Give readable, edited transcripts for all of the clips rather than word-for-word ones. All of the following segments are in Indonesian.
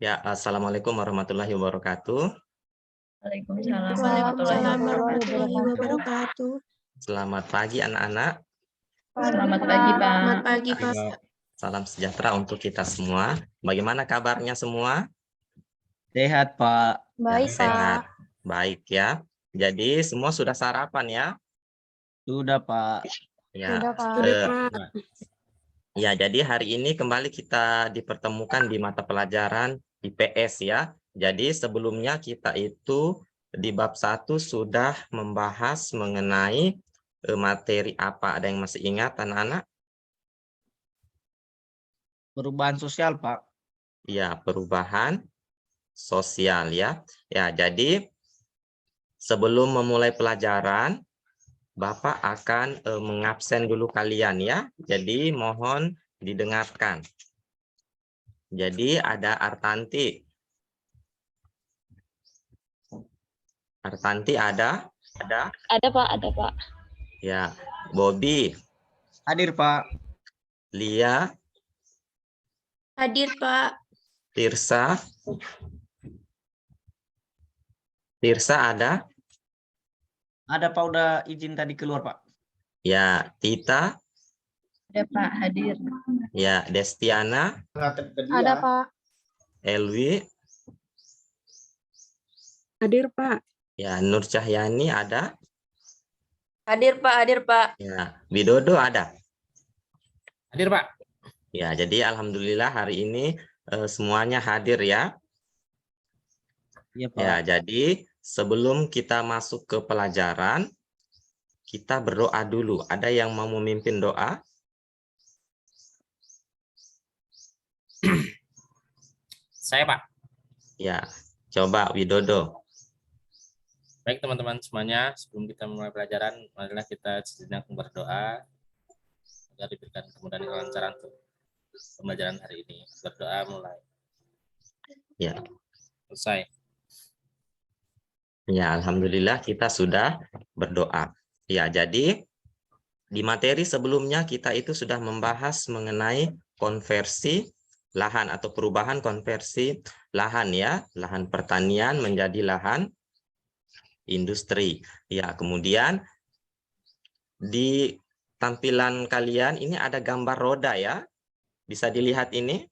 Ya, assalamualaikum warahmatullahi wabarakatuh. Waalaikumsalam Waalaikumsalam warahmatullahi warahmatullahi wabarakatuh. wabarakatuh. Selamat pagi anak-anak. Selamat pagi, Pak. Selamat pagi, Pak. Salam sejahtera untuk kita semua. Bagaimana kabarnya semua? Sehat, Pak. Baik, Ya, sehat. Pak. Baik ya. Jadi semua sudah sarapan ya? Sudah, Pak. Ya. Sudah, Pak. eh, Pak. Ya, jadi hari ini kembali kita dipertemukan di mata pelajaran IPS ya. Jadi sebelumnya kita itu di bab 1 sudah membahas mengenai materi apa. Ada yang masih ingat anak-anak? Perubahan sosial, Pak. Ya, perubahan sosial ya. Ya, jadi sebelum memulai pelajaran, Bapak akan mengabsen dulu kalian ya. Jadi mohon didengarkan. Jadi ada Artanti. Artanti ada? Ada? Ada, Pak. Ada, Pak. Ya. Bobby, Hadir, Pak. Lia, Hadir, Pak. Tirsa. Tirsa ada? Ada, Pak. Udah izin tadi keluar, Pak. Ya. Tita. Ada, Pak. Hadir. Ya. Destiana. Ada, Pak. Elwi. Hadir, Pak. Ya. Nur Cahyani ada? Hadir, Pak. Hadir, Pak. Ya. Widodo ada? Hadir, Pak. Ya. Jadi alhamdulillah hari ini semuanya hadir ya. Iya, Pak. Ya. Jadi sebelum kita masuk ke pelajaran, kita berdoa dulu. Ada yang mau memimpin doa? Saya, Pak. Ya, coba Widodo. Baik, teman-teman semuanya, sebelum kita mulai pelajaran, marilah kita sejenak berdoa agar diberikan kemudahan dan kelancaran untuk pembelajaran hari ini. Berdoa mulai. Ya. Selesai. Ya, alhamdulillah kita sudah berdoa. Ya, jadi di materi sebelumnya kita itu sudah membahas mengenai konversi lahan atau perubahan konversi lahan ya, lahan pertanian menjadi lahan industri. Ya, kemudian di tampilan kalian ini ada gambar roda ya. Bisa dilihat ini?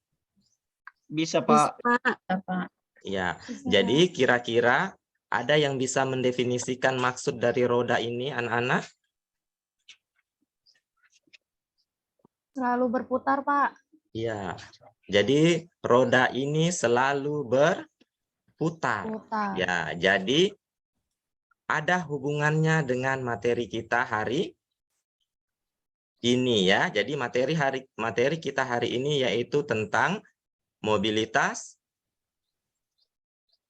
Bisa, Pak. Ada, Pak. Ya, jadi kira-kira ada yang bisa mendefinisikan maksud dari roda ini, anak-anak? Selalu berputar, Pak. Ya, jadi roda ini selalu berputar. Putar. Ya, jadi ada hubungannya dengan materi kita hari ini ya. Jadi materi kita hari ini yaitu tentang mobilitas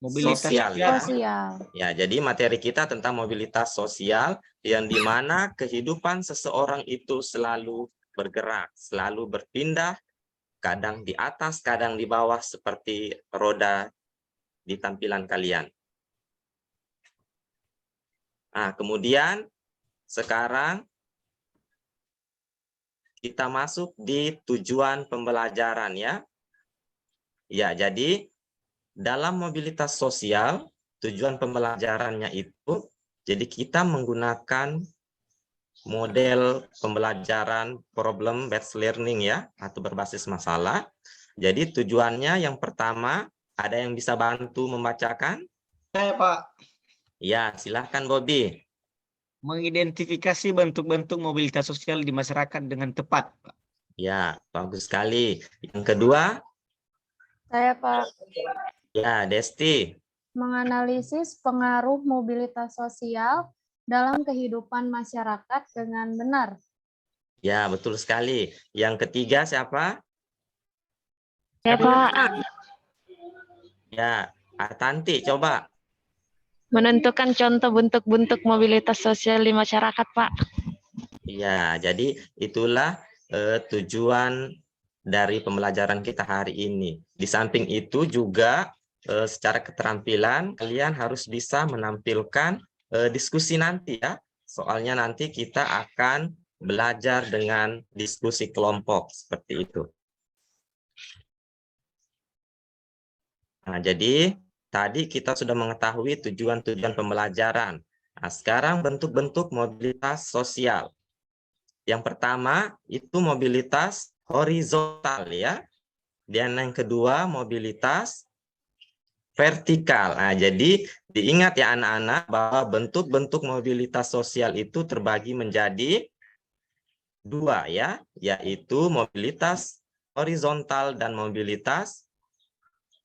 sosial ya. Sosial. Ya, jadi materi kita tentang mobilitas sosial yang dimana kehidupan seseorang itu selalu bergerak, selalu berpindah, kadang di atas, kadang di bawah seperti roda di tampilan kalian. Nah, kemudian sekarang kita masuk di tujuan pembelajaran ya. Ya, jadi dalam mobilitas sosial, tujuan pembelajarannya itu, jadi kita menggunakan model pembelajaran problem based learning ya, atau berbasis masalah. Jadi tujuannya yang pertama, ada yang bisa bantu membacakan? Saya, Pak. Ya, silahkan Bobby. Mengidentifikasi bentuk-bentuk mobilitas sosial di masyarakat dengan tepat, Pak. Ya, bagus sekali. Yang kedua? Saya, Pak. Ya, Desti. Menganalisis pengaruh mobilitas sosial dalam kehidupan masyarakat dengan benar. Ya, betul sekali. Yang ketiga siapa? Ya, Pak. Ya, Artanti, coba. Menentukan contoh bentuk-bentuk mobilitas sosial di masyarakat, Pak. Ya, jadi itulah tujuan dari pembelajaran kita hari ini. Di samping itu juga secara keterampilan kalian harus bisa menampilkan diskusi nanti ya. Soalnya nanti kita akan belajar dengan diskusi kelompok seperti itu. Nah, jadi tadi kita sudah mengetahui tujuan-tujuan pembelajaran. Nah, sekarang bentuk-bentuk mobilitas sosial. Yang pertama itu mobilitas horizontal ya. Dan yang kedua mobilitas vertikal. Nah, jadi diingat ya anak-anak bahwa bentuk-bentuk mobilitas sosial itu terbagi menjadi dua ya, yaitu mobilitas horizontal dan mobilitas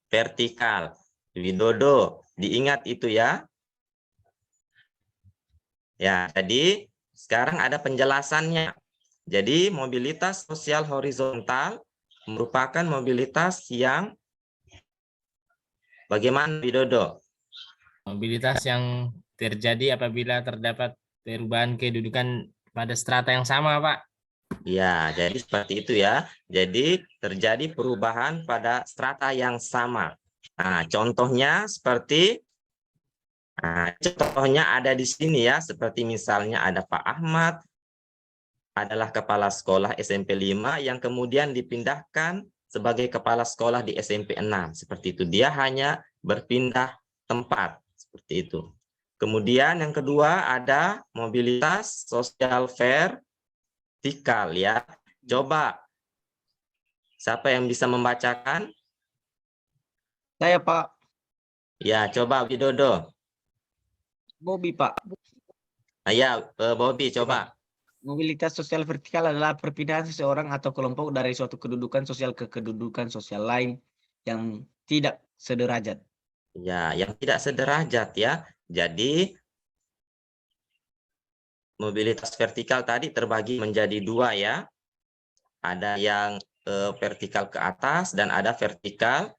vertikal. Widodo, diingat itu ya. Ya, jadi sekarang ada penjelasannya. Jadi mobilitas sosial horizontal merupakan mobilitas yang bagaimana Widodo? Mobilitas yang terjadi apabila terdapat perubahan kedudukan pada strata yang sama, Pak. Ya, jadi seperti itu ya. Jadi terjadi perubahan pada strata yang sama. Nah, contohnya ada di sini ya, seperti misalnya ada Pak Ahmad, adalah kepala sekolah SMP 5 yang kemudian dipindahkan sebagai kepala sekolah di SMP 6. Seperti itu. Dia hanya berpindah tempat. Seperti itu. Kemudian yang kedua ada mobilitas sosial vertikal ya. Coba siapa yang bisa membacakan? Saya Pak Ya, coba Widodo. Bobi Pak. Ya, Bobby coba. Mobilitas sosial vertikal adalah perpindahan seseorang atau kelompok dari suatu kedudukan sosial ke kedudukan sosial lain yang tidak sederajat. Ya, yang tidak sederajat ya. Jadi mobilitas vertikal tadi terbagi menjadi dua ya. Ada yang vertikal ke atas dan ada vertikal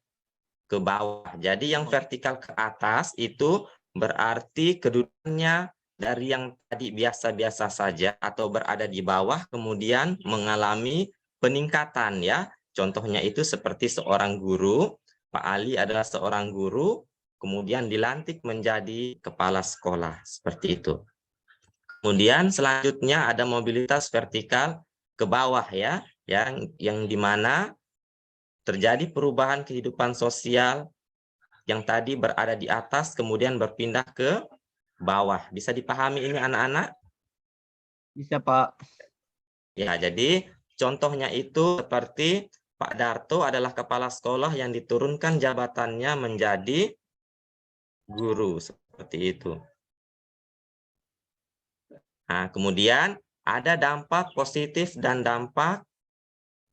ke bawah. Jadi yang vertikal ke atas itu berarti kedudukannya dari yang tadi biasa-biasa saja atau berada di bawah kemudian mengalami peningkatan ya. Contohnya itu seperti seorang guru, Pak Ali adalah seorang guru, kemudian dilantik menjadi kepala sekolah, seperti itu. Kemudian selanjutnya ada mobilitas vertikal ke bawah ya, yang dimana terjadi perubahan kehidupan sosial yang tadi berada di atas kemudian berpindah ke bawah. Bisa dipahami ini anak-anak? Bisa Pak. Ya, jadi contohnya itu seperti Pak Darto adalah kepala sekolah yang diturunkan jabatannya menjadi guru, seperti itu. Nah, kemudian ada dampak positif dan dampak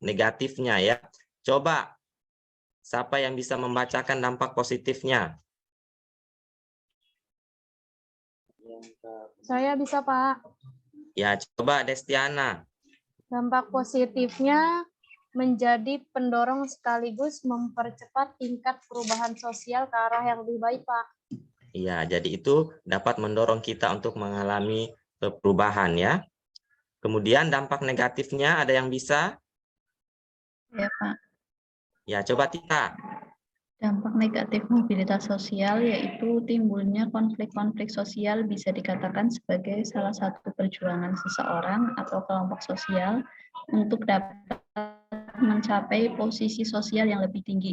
negatifnya ya. Coba, siapa yang bisa membacakan dampak positifnya? Saya bisa, Pak. Ya, coba Destiana. Dampak positifnya menjadi pendorong sekaligus mempercepat tingkat perubahan sosial ke arah yang lebih baik, Pak. Ya, jadi itu dapat mendorong kita untuk mengalami perubahan ya. Kemudian dampak negatifnya ada yang bisa? Ya, Pak. Ya, coba Tita. Dampak negatif mobilitas sosial yaitu timbulnya konflik-konflik sosial bisa dikatakan sebagai salah satu perjuangan seseorang atau kelompok sosial untuk dapat mencapai posisi sosial yang lebih tinggi.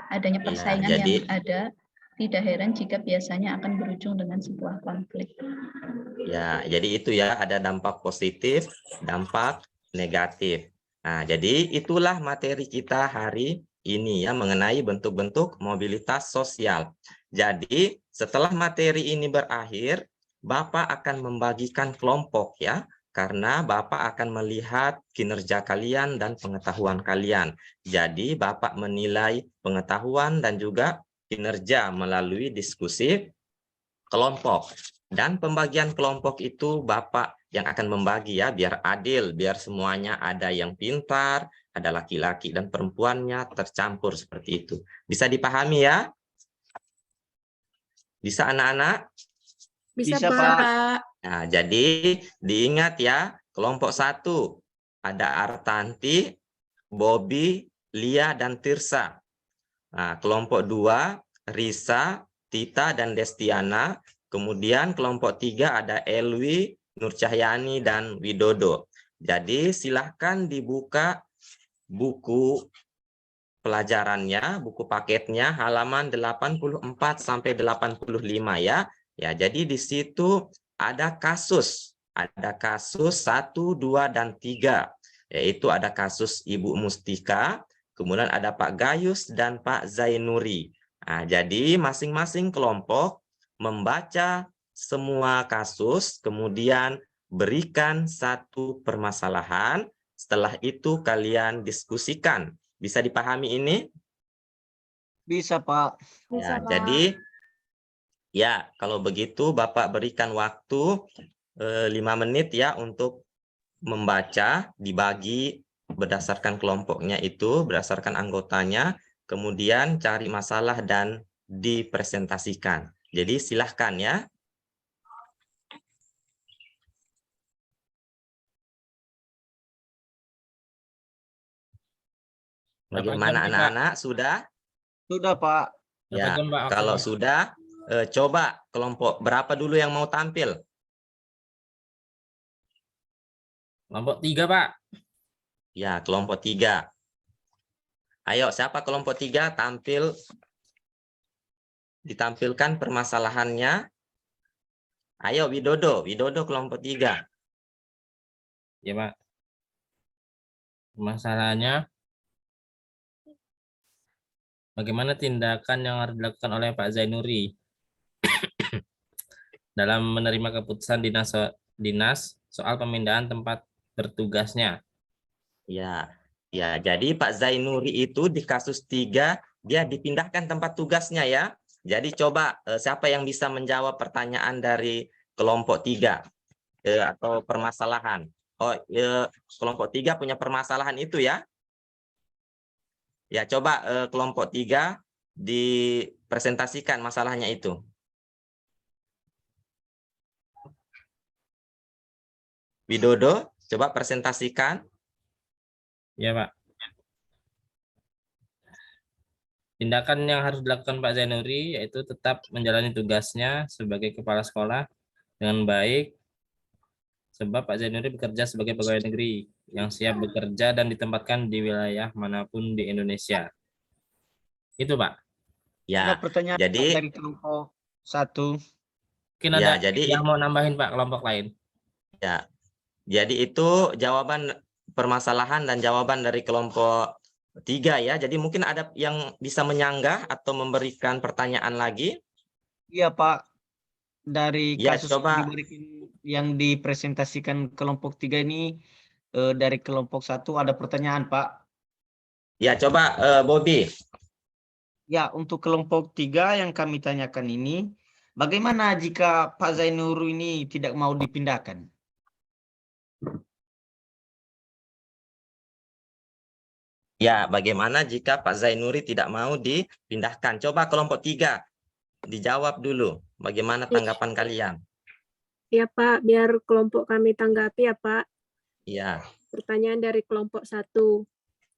Adanya persaingan yang ada, tidak heran jika biasanya akan berujung dengan sebuah konflik. Ya, jadi itu ya, ada dampak positif, dampak negatif. Nah, jadi itulah materi kita hari ini ya, mengenai bentuk-bentuk mobilitas sosial. Jadi, setelah materi ini berakhir, Bapak akan membagikan kelompok ya, karena Bapak akan melihat kinerja kalian dan pengetahuan kalian. Jadi, Bapak menilai pengetahuan dan juga kinerja melalui diskusi kelompok. Dan pembagian kelompok itu Bapak yang akan membagi ya, biar adil, biar semuanya ada yang pintar, ada laki-laki dan perempuannya tercampur seperti itu. Bisa dipahami ya? Bisa anak-anak? Bisa, Pak. Nah, jadi diingat ya, kelompok 1 ada Artanti, Bobby, Lia, dan Tirsa. Nah, kelompok 2 Risa, Tita, dan Destiana. Kemudian kelompok 3 ada Elwi, Nur Cahyani, dan Widodo. Jadi silahkan dibuka buku pelajarannya, buku paketnya halaman 84 sampai 85 ya. Ya, jadi di situ ada kasus 1, 2, dan 3. Yaitu ada kasus Ibu Mustika, kemudian ada Pak Gayus dan Pak Zainuri. Nah, jadi masing-masing kelompok membaca semua kasus, kemudian berikan satu permasalahan. Setelah itu kalian diskusikan. Bisa dipahami ini? Bisa, Pak. Bisa, Ya, Pak. jadi ya kalau begitu Bapak berikan waktu 5 menit ya untuk membaca, dibagi berdasarkan kelompoknya itu, berdasarkan anggotanya, kemudian cari masalah dan dipresentasikan. Jadi silahkan ya. Berapa jam, Bagaimana Pak? anak-anak? Sudah? Sudah, Pak. Berapa Ya, jam, Pak? kalau Waktunya? sudah, coba kelompok berapa dulu yang mau tampil? Kelompok 3, Pak. Ya, kelompok 3. Ayo, siapa kelompok 3 tampil? Ditampilkan permasalahannya. Ayo, Widodo kelompok 3. Ya, Pak. Masalahnya, bagaimana tindakan yang harus dilakukan oleh Pak Zainuri dalam menerima keputusan dinas soal pemindahan tempat bertugasnya? Ya, ya. Jadi Pak Zainuri itu di kasus 3 dia dipindahkan tempat tugasnya ya. Jadi coba siapa yang bisa menjawab pertanyaan dari kelompok 3 atau permasalahan? Oh, kelompok 3 punya permasalahan itu ya? Ya, coba kelompok 3 dipresentasikan masalahnya itu. Widodo, coba presentasikan. Ya, Pak. Tindakan yang harus dilakukan Pak Zainuri yaitu tetap menjalani tugasnya sebagai kepala sekolah dengan baik, sebab Pak Zainuri bekerja sebagai pegawai negeri yang siap bekerja dan ditempatkan di wilayah manapun di Indonesia. Itu, Pak. Ada Ya, pertanyaan, Pak, jadi dari kelompok 1. Mungkin ya, ada jadi yang mau nambahin, Pak, kelompok lain. ya. Jadi itu jawaban permasalahan dan jawaban dari kelompok 3 ya. Jadi mungkin ada yang bisa menyanggah atau memberikan pertanyaan lagi. Iya, Pak. Dari Ya, kasus coba. yang dipresentasikan kelompok 3 ini, dari kelompok 1 ada pertanyaan, Pak. Ya, coba Bobby. Ya, untuk kelompok 3 yang kami tanyakan ini, bagaimana jika Pak Zainuri ini tidak mau dipindahkan? Ya, bagaimana jika Pak Zainuri tidak mau dipindahkan? Coba kelompok 3 dijawab dulu. Bagaimana tanggapan kalian? Ya Pak, biar kelompok kami tanggapi ya Pak. Ya, Pertanyaan dari kelompok 1.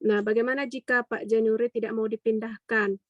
Nah, bagaimana jika Pak Zainuri tidak mau dipindahkan?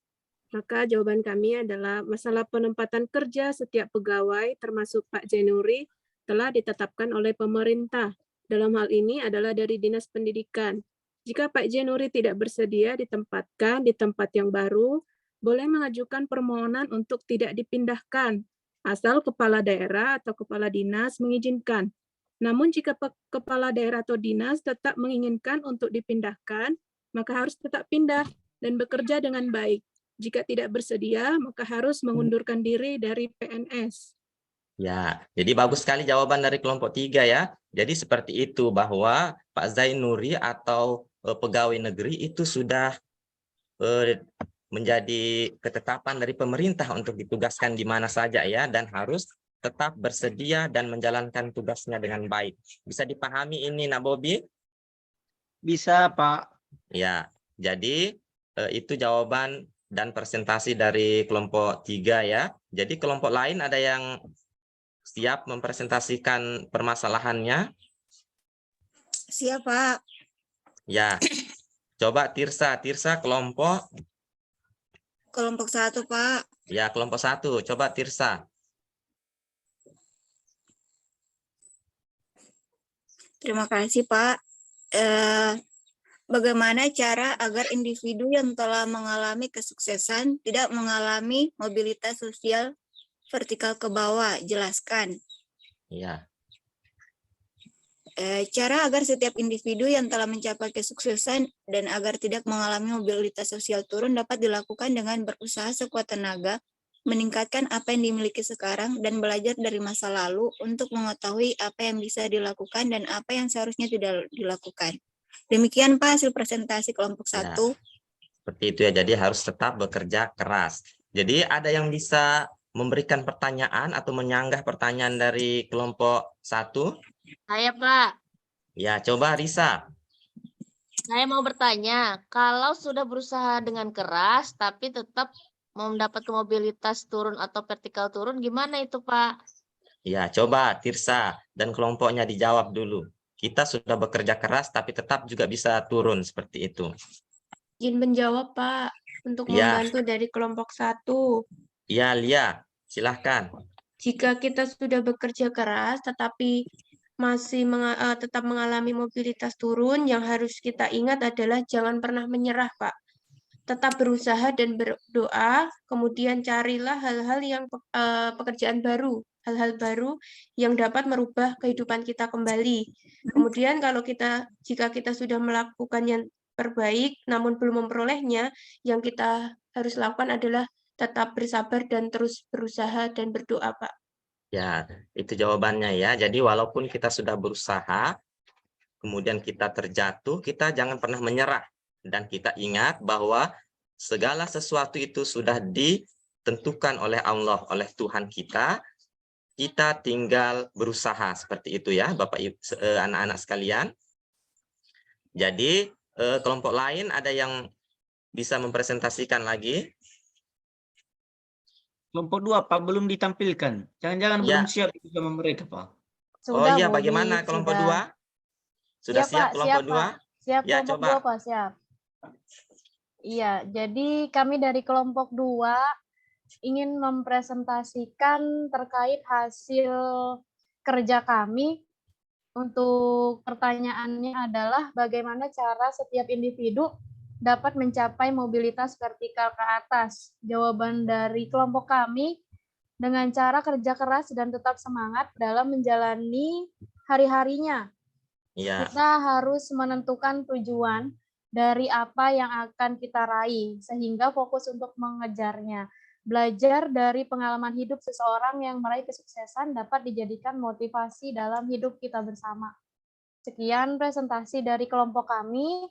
Maka jawaban kami adalah masalah penempatan kerja setiap pegawai termasuk Pak Zainuri telah ditetapkan oleh pemerintah. Dalam hal ini adalah dari Dinas Pendidikan. Jika Pak Zainuri tidak bersedia ditempatkan di tempat yang baru, boleh mengajukan permohonan untuk tidak dipindahkan, asal kepala daerah atau kepala dinas mengizinkan. Namun jika kepala daerah atau dinas tetap menginginkan untuk dipindahkan, maka harus tetap pindah dan bekerja dengan baik. Jika tidak bersedia, maka harus mengundurkan diri dari PNS. ya. Jadi bagus sekali jawaban dari kelompok 3 ya. Jadi seperti itu bahwa Pak Zainuri atau pegawai negeri itu sudah menjadi ketetapan dari pemerintah untuk ditugaskan di mana saja ya, dan harus tetap bersedia dan menjalankan tugasnya dengan baik. Bisa dipahami ini, Nak Bobi? Bisa, Pak. Ya, jadi itu jawaban dan presentasi dari kelompok 3 ya. Jadi kelompok lain ada yang siap mempresentasikan permasalahannya? Siap, Pak. Ya, coba Tirsa kelompok 1, Pak. ya, kelompok 1. Coba Tirsa. Terima kasih, Pak. Bagaimana cara agar individu yang telah mengalami kesuksesan tidak mengalami mobilitas sosial vertikal ke bawah? Jelaskan. Ya, Cara agar setiap individu yang telah mencapai kesuksesan dan agar tidak mengalami mobilitas sosial turun dapat dilakukan dengan berusaha sekuat tenaga, meningkatkan apa yang dimiliki sekarang, dan belajar dari masa lalu untuk mengetahui apa yang bisa dilakukan dan apa yang seharusnya tidak dilakukan. Demikian Pak hasil presentasi kelompok Ya. 1. seperti itu ya. Jadi harus tetap bekerja keras. Jadi ada yang bisa memberikan pertanyaan atau menyanggah pertanyaan dari kelompok 1? Saya, Pak. Ya, coba Risa. Saya mau bertanya, kalau sudah berusaha dengan keras tapi tetap mendapat mobilitas turun atau vertikal turun, gimana itu, Pak? Ya, coba Tirsa dan kelompoknya dijawab dulu. Kita sudah bekerja keras tapi tetap juga bisa turun seperti itu. Izin menjawab, Pak, untuk Ya. membantu dari kelompok 1. Ya, Lia, silahkan. Jika kita sudah bekerja keras tetapi masih tetap mengalami mobilitas turun, yang harus kita ingat adalah jangan pernah menyerah, Pak. Tetap berusaha dan berdoa, kemudian carilah hal-hal yang pekerjaan baru, hal-hal baru yang dapat merubah kehidupan kita kembali. Kemudian jika kita sudah melakukan yang terbaik namun belum memperolehnya, yang kita harus lakukan adalah tetap bersabar dan terus berusaha dan berdoa, Pak. Ya, itu jawabannya ya. Jadi walaupun kita sudah berusaha, kemudian kita terjatuh, kita jangan pernah menyerah. Dan kita ingat bahwa segala sesuatu itu sudah ditentukan oleh Allah, oleh Tuhan kita. Kita tinggal berusaha seperti itu ya, Bapak Ibu, anak-anak sekalian. Jadi kelompok lain ada yang bisa mempresentasikan lagi? Kelompok 2, Pak, belum ditampilkan. Jangan-jangan Ya. belum siap itu sama mereka, Pak. Sudah, Oh iya, Budi, bagaimana kelompok sudah. 2? Sudah Iya, siap Pak, kelompok siap, 2? Pak. Siap Ya, kelompok coba. 2, Pak, siap. Iya, jadi kami dari kelompok 2 ingin mempresentasikan terkait hasil kerja kami. Untuk pertanyaannya adalah bagaimana cara setiap individu dapat mencapai mobilitas vertikal ke atas. Jawaban dari kelompok kami, dengan cara kerja keras dan tetap semangat dalam menjalani hari-harinya. Iya. Kita harus menentukan tujuan dari apa yang akan kita raih, sehingga fokus untuk mengejarnya. Belajar dari pengalaman hidup seseorang yang meraih kesuksesan dapat dijadikan motivasi dalam hidup kita bersama. Sekian presentasi dari kelompok kami.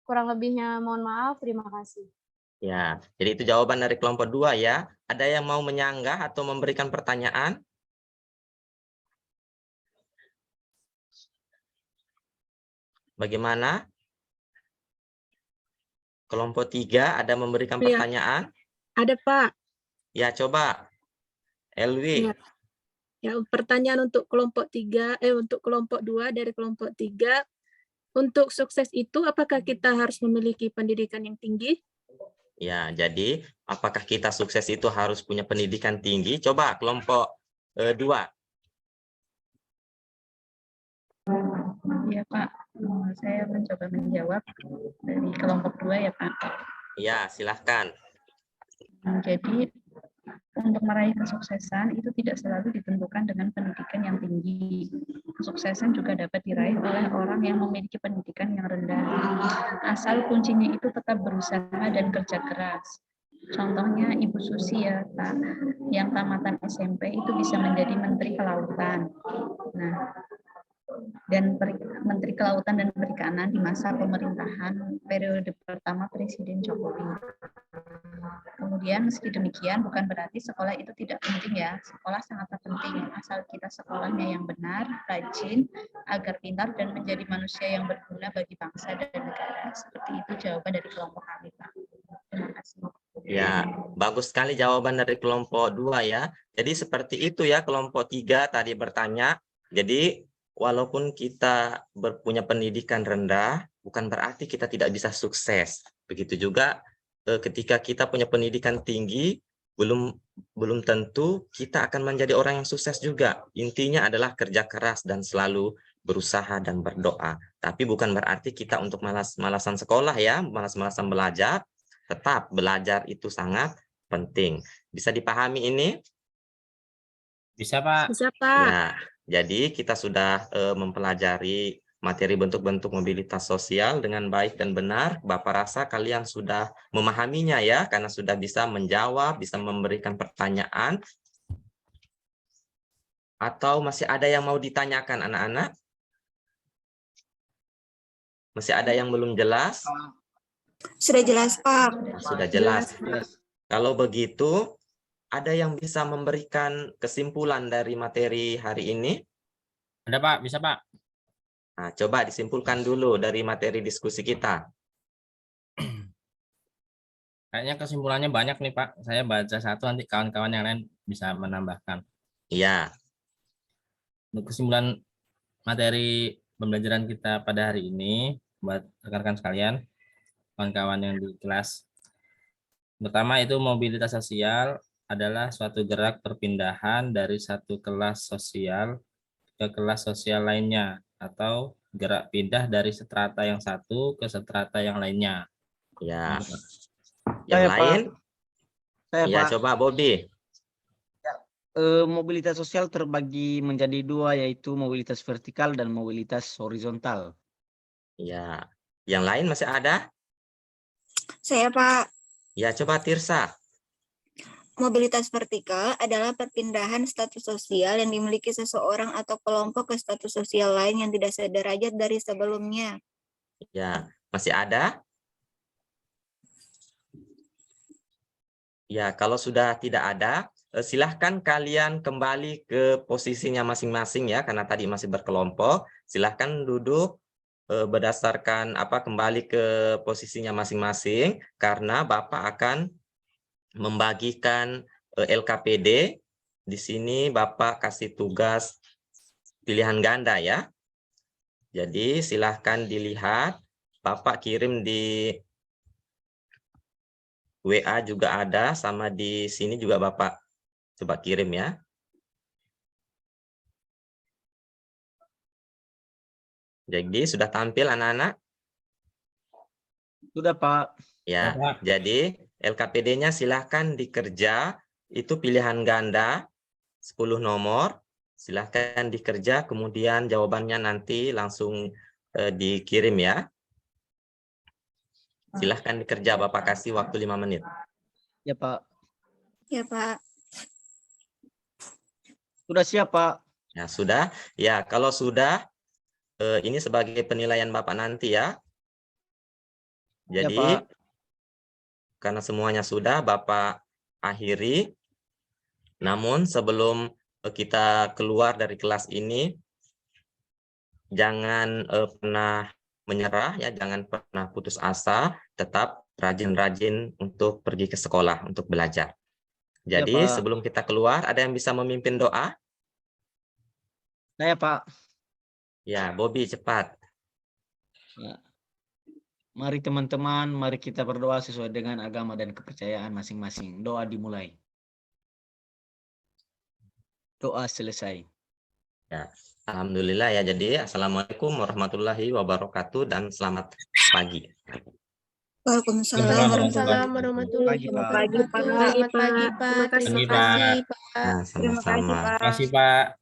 Kurang lebihnya mohon maaf. Terima kasih. Ya, jadi itu jawaban dari kelompok 2 ya. Ada yang mau menyanggah atau memberikan pertanyaan? Bagaimana? Kelompok 3 ada memberikan Iya. pertanyaan? Ada, Pak. Ya, coba. Elwi. Ya. Ya, pertanyaan untuk kelompok 3, untuk kelompok 2 dari kelompok 3. Untuk sukses itu, apakah kita harus memiliki pendidikan yang tinggi? Ya, jadi apakah kita sukses itu harus punya pendidikan tinggi? Coba kelompok 2. Ya Pak, saya mencoba menjawab dari kelompok 2 ya Pak. Ya, silahkan. Jadi untuk meraih kesuksesan itu tidak selalu ditentukan dengan pendidikan yang tinggi. Kesuksesan juga dapat diraih oleh orang yang memiliki pendidikan yang rendah. Asal kuncinya itu tetap berusaha dan kerja keras. Contohnya Ibu Susi ya Pak, yang tamatan SMP itu bisa menjadi Menteri Kelautan. Nah, dan Menteri Kelautan dan Perikanan di masa pemerintahan periode pertama Presiden Jokowi. Kemudian meski demikian bukan berarti sekolah itu tidak penting ya. Sekolah sangatlah penting asal kita sekolahnya yang benar, rajin, agar pintar dan menjadi manusia yang berguna bagi bangsa dan negara. Seperti itu jawaban dari kelompok kami, Pak. Terima kasih. Ya, bagus sekali jawaban dari kelompok 2 ya. Jadi seperti itu ya, kelompok 3 tadi bertanya. Jadi walaupun kita punya pendidikan rendah, bukan berarti kita tidak bisa sukses. Begitu juga ketika kita punya pendidikan tinggi, belum tentu kita akan menjadi orang yang sukses juga. Intinya adalah kerja keras dan selalu berusaha dan berdoa. Tapi bukan berarti kita untuk malas-malasan sekolah ya, malas-malasan belajar. Tetap belajar itu sangat penting. Bisa dipahami ini? Bisa, Pak. Bisa, Pak. Ya, jadi kita sudah mempelajari materi bentuk-bentuk mobilitas sosial dengan baik dan benar. Bapak rasa kalian sudah memahaminya ya, karena sudah bisa menjawab, bisa memberikan pertanyaan. Atau masih ada yang mau ditanyakan anak-anak? Masih ada yang belum jelas? Sudah jelas, Pak. Sudah jelas. Kalau begitu, ada yang bisa memberikan kesimpulan dari materi hari ini? Ada, Pak. Bisa, Pak. Nah, coba disimpulkan dulu dari materi diskusi kita. Kayaknya kesimpulannya banyak nih, Pak. Saya baca satu, nanti kawan-kawan yang lain bisa menambahkan. Iya. Untuk kesimpulan materi pembelajaran kita pada hari ini, buat rekan-rekan sekalian, kawan-kawan yang di kelas. Pertama itu mobilitas sosial adalah suatu gerak perpindahan dari satu kelas sosial ke kelas sosial lainnya, atau gerak pindah dari strata yang satu ke strata yang lainnya. Ya. Yang Saya, Pak. lain? Saya, Ya, Pak. coba Bobby. Mobilitas sosial terbagi menjadi dua, yaitu mobilitas vertikal dan mobilitas horizontal. Ya. Yang lain masih ada? Saya, Pak. Ya, coba Tirsa. Mobilitas vertikal adalah perpindahan status sosial yang dimiliki seseorang atau kelompok ke status sosial lain yang tidak sederajat dari sebelumnya. Ya, masih ada? Ya, kalau sudah tidak ada, silahkan kalian kembali ke posisinya masing-masing ya, karena tadi masih berkelompok. Silahkan duduk berdasarkan kembali ke posisinya masing-masing, karena Bapak akan membagikan LKPD. Di sini Bapak kasih tugas pilihan ganda ya. Jadi silahkan dilihat, Bapak kirim di WA juga ada, sama di sini juga Bapak coba kirim ya. Jadi sudah tampil anak-anak? Sudah, Pak. Ya, jadi LKPD-nya silahkan dikerja, itu pilihan ganda 10 nomor, silahkan dikerja, kemudian jawabannya nanti langsung dikirim ya. Silahkan dikerja, Bapak kasih waktu 5 menit. Ya, Pak. Ya, Pak. Sudah siap, Pak. Ya, sudah. Ya, kalau sudah, ini sebagai penilaian Bapak nanti ya. Jadi, Pak. karena semuanya sudah, Bapak akhiri. Namun sebelum kita keluar dari kelas ini, jangan pernah menyerah ya, jangan pernah putus asa, tetap rajin-rajin untuk pergi ke sekolah untuk belajar. Jadi Pak. sebelum kita keluar, ada yang bisa memimpin doa? Saya, Pak. Ya, Bobby cepat. Ya. Mari teman-teman, mari kita berdoa sesuai dengan agama dan kepercayaan masing-masing. Doa dimulai. Doa selesai. Ya, alhamdulillah ya. Jadi assalamualaikum warahmatullahi wabarakatuh dan selamat pagi. Waalaikumsalam warahmatullahi wabarakatuh. wabarakatuh. Selamat pagi, Pak. Terima kasih, Terima Pak. kasih, Pak. Nah, Terima kasih, sama-sama. Pak. Terima kasih, Pak.